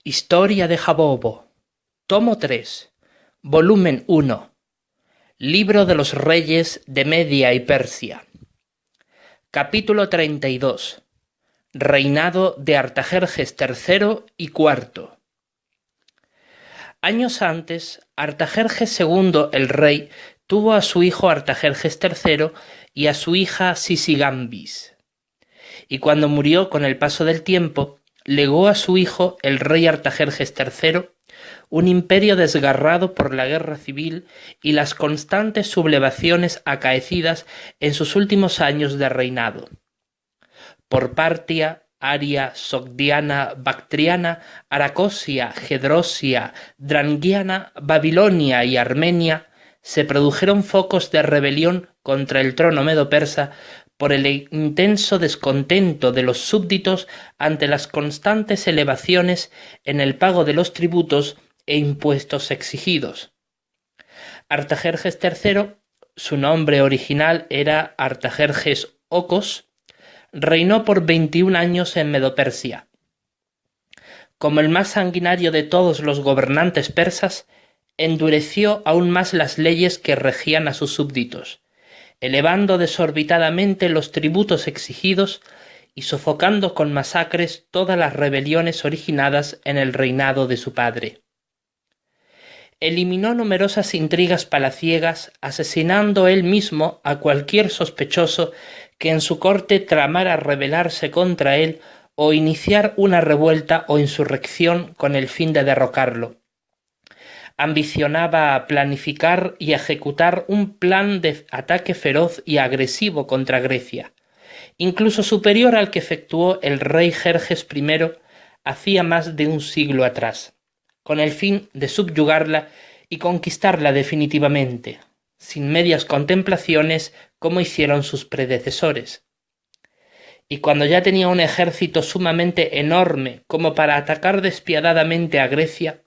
Historia de Jabobo, tomo 3, volumen 1, Libro de los Reyes de Media y Persia. Capítulo 32. Reinado de Artajerjes III y IV. Años antes, Artajerjes II el rey tuvo a su hijo Artajerjes III y a su hija Sisigambis. Y cuando murió con el paso del tiempo, legó a su hijo, el rey Artajerjes III, un imperio desgarrado por la guerra civil y las constantes sublevaciones acaecidas en sus últimos años de reinado. Por Partia, Aria, Sogdiana, Bactriana, Aracosia, Gedrosia, Drangiana, Babilonia y Armenia se produjeron focos de rebelión contra el trono medo-persa por el intenso descontento de los súbditos ante las constantes elevaciones en el pago de los tributos e impuestos exigidos. Artajerjes III, su nombre original era Artajerjes Ocos, reinó por 21 años en Medopersia. Como el más sanguinario de todos los gobernantes persas, endureció aún más las leyes que regían a sus súbditos, elevando desorbitadamente los tributos exigidos y sofocando con masacres todas las rebeliones originadas en el reinado de su padre. Eliminó numerosas intrigas palaciegas, asesinando él mismo a cualquier sospechoso que en su corte tramara rebelarse contra él o iniciar una revuelta o insurrección con el fin de derrocarlo. Ambicionaba planificar y ejecutar un plan de ataque feroz y agresivo contra Grecia, incluso superior al que efectuó el rey Jerjes I hacía más de un siglo atrás, con el fin de subyugarla y conquistarla definitivamente, sin medias contemplaciones como hicieron sus predecesores. Y cuando ya tenía un ejército sumamente enorme como para atacar despiadadamente a Grecia,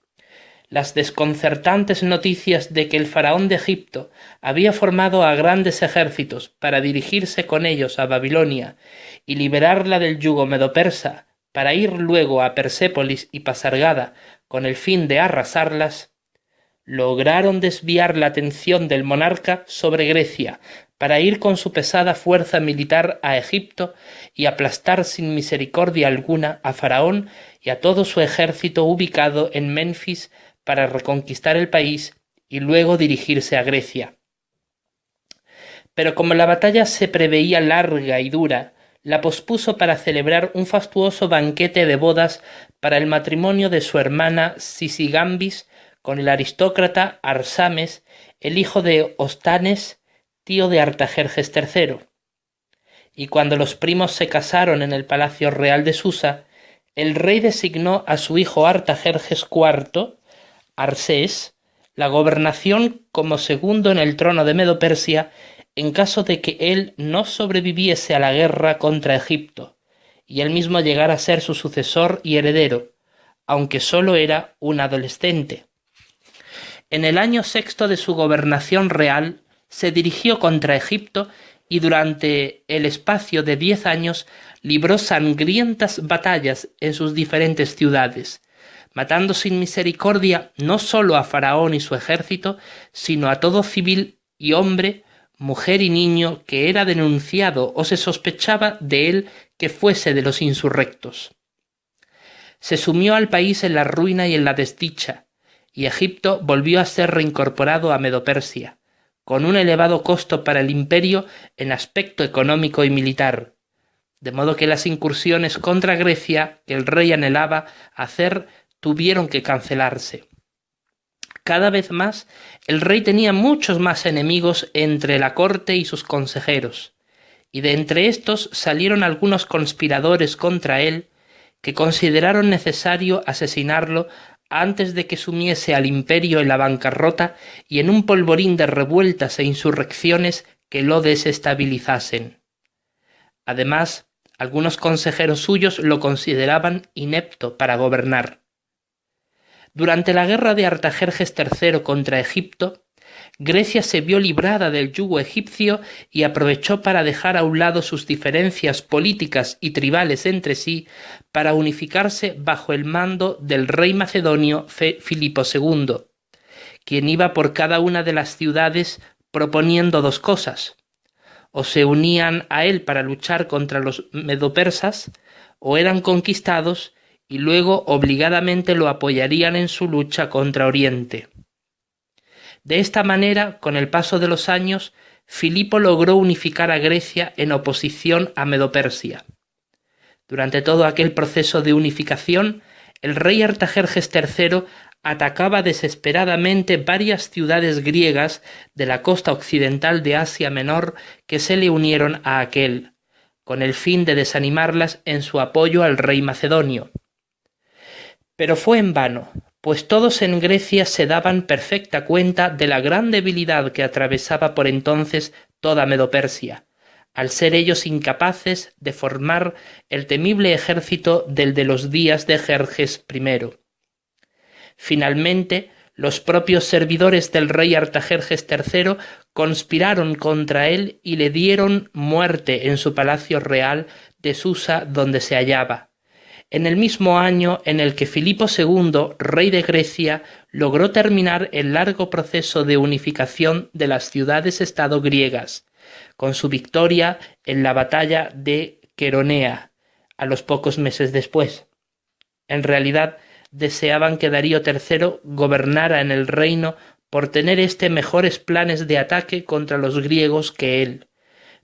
las desconcertantes noticias de que el faraón de Egipto había formado a grandes ejércitos para dirigirse con ellos a Babilonia y liberarla del yugo medo-persa para ir luego a Persépolis y Pasargada con el fin de arrasarlas, lograron desviar la atención del monarca sobre Grecia para ir con su pesada fuerza militar a Egipto y aplastar sin misericordia alguna a Faraón y a todo su ejército ubicado en Menfis para reconquistar el país y luego dirigirse a Grecia. Pero como la batalla se preveía larga y dura, la pospuso para celebrar un fastuoso banquete de bodas para el matrimonio de su hermana Sisigambis con el aristócrata Arsames, el hijo de Ostanes, tío de Artajerjes III. Y cuando los primos se casaron en el palacio real de Susa, el rey designó a su hijo Artajerjes IV, Arsés, la gobernación como segundo en el trono de Medo-Persia en caso de que él no sobreviviese a la guerra contra Egipto, y él mismo llegara a ser su sucesor y heredero, aunque sólo era un adolescente. En el año sexto de su gobernación real se dirigió contra Egipto y durante el espacio de 10 años libró sangrientas batallas en sus diferentes ciudades, matando sin misericordia no solo a Faraón y su ejército, sino a todo civil y hombre, mujer y niño que era denunciado o se sospechaba de él que fuese de los insurrectos. Se sumió al país en la ruina y en la desdicha, y Egipto volvió a ser reincorporado a Medopersia, con un elevado costo para el imperio en aspecto económico y militar, de modo que las incursiones contra Grecia que el rey anhelaba hacer tuvieron que cancelarse. Cada vez más, el rey tenía muchos más enemigos entre la corte y sus consejeros, y de entre estos salieron algunos conspiradores contra él que consideraron necesario asesinarlo antes de que sumiese al imperio en la bancarrota y en un polvorín de revueltas e insurrecciones que lo desestabilizasen. Además, algunos consejeros suyos lo consideraban inepto para gobernar. Durante la guerra de Artajerjes III contra Egipto, Grecia se vio librada del yugo egipcio y aprovechó para dejar a un lado sus diferencias políticas y tribales entre sí para unificarse bajo el mando del rey macedonio Filipo II, quien iba por cada una de las ciudades proponiendo dos cosas: o se unían a él para luchar contra los medopersas, o eran conquistados y luego obligadamente lo apoyarían en su lucha contra Oriente. De esta manera, con el paso de los años, Filipo logró unificar a Grecia en oposición a Medopersia. Durante todo aquel proceso de unificación, el rey Artajerjes III atacaba desesperadamente varias ciudades griegas de la costa occidental de Asia Menor que se le unieron a aquel, con el fin de desanimarlas en su apoyo al rey macedonio. Pero fue en vano, pues todos en Grecia se daban perfecta cuenta de la gran debilidad que atravesaba por entonces toda Medopersia, al ser ellos incapaces de formar el temible ejército del de los días de Jerjes I. Finalmente, los propios servidores del rey Artajerjes III conspiraron contra él y le dieron muerte en su palacio real de Susa, donde se hallaba, en el mismo año en el que Filipo II, rey de Grecia, logró terminar el largo proceso de unificación de las ciudades-estado griegas, con su victoria en la batalla de Queronea, a los pocos meses después. En realidad, deseaban que Darío III gobernara en el reino por tener mejores planes de ataque contra los griegos que él,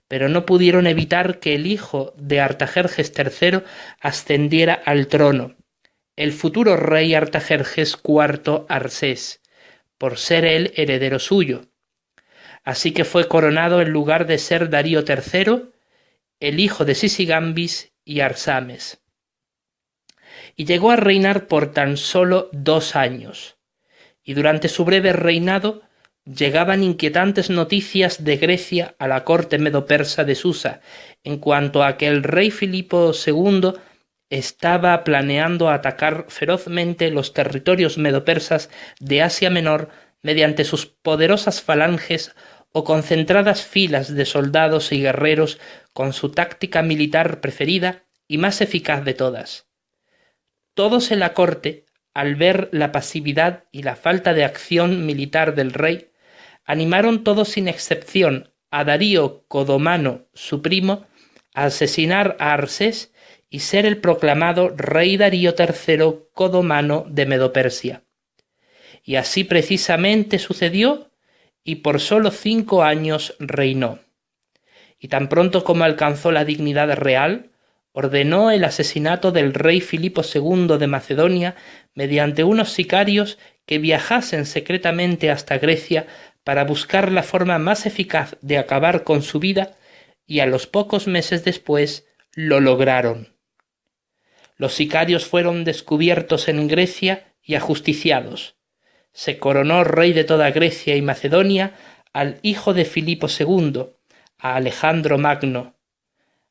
pero no pudieron evitar que el hijo de Artajerjes III ascendiera al trono, el futuro rey Artajerjes IV Arsés, por ser él heredero suyo. Así que fue coronado en lugar de ser Darío III, el hijo de Sisigambis y Arsames. Y llegó a reinar por tan solo 2 años, y durante su breve reinado llegaban inquietantes noticias de Grecia a la corte medopersa de Susa, en cuanto a que el rey Filipo II estaba planeando atacar ferozmente los territorios medopersas de Asia Menor mediante sus poderosas falanges o concentradas filas de soldados y guerreros con su táctica militar preferida y más eficaz de todas. Todos en la corte, al ver la pasividad y la falta de acción militar del rey, animaron todos sin excepción a Darío Codomano, su primo, a asesinar a Arsés y ser el proclamado rey Darío III Codomano de Medopersia. Y así precisamente sucedió, y por solo 5 años reinó. Y tan pronto como alcanzó la dignidad real, ordenó el asesinato del rey Filipo II de Macedonia mediante unos sicarios que viajasen secretamente hasta Grecia para buscar la forma más eficaz de acabar con su vida, y a los pocos meses después lo lograron. Los sicarios fueron descubiertos en Grecia y ajusticiados. Se coronó rey de toda Grecia y Macedonia al hijo de Filipo II, a Alejandro Magno.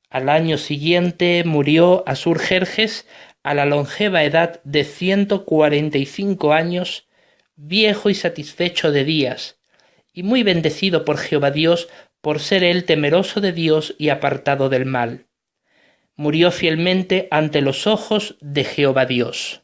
Al año siguiente murió Asurjerjes a la longeva edad de 145 años, viejo y satisfecho de días, y muy bendecido por Jehová Dios por ser él temeroso de Dios y apartado del mal. Murió fielmente ante los ojos de Jehová Dios.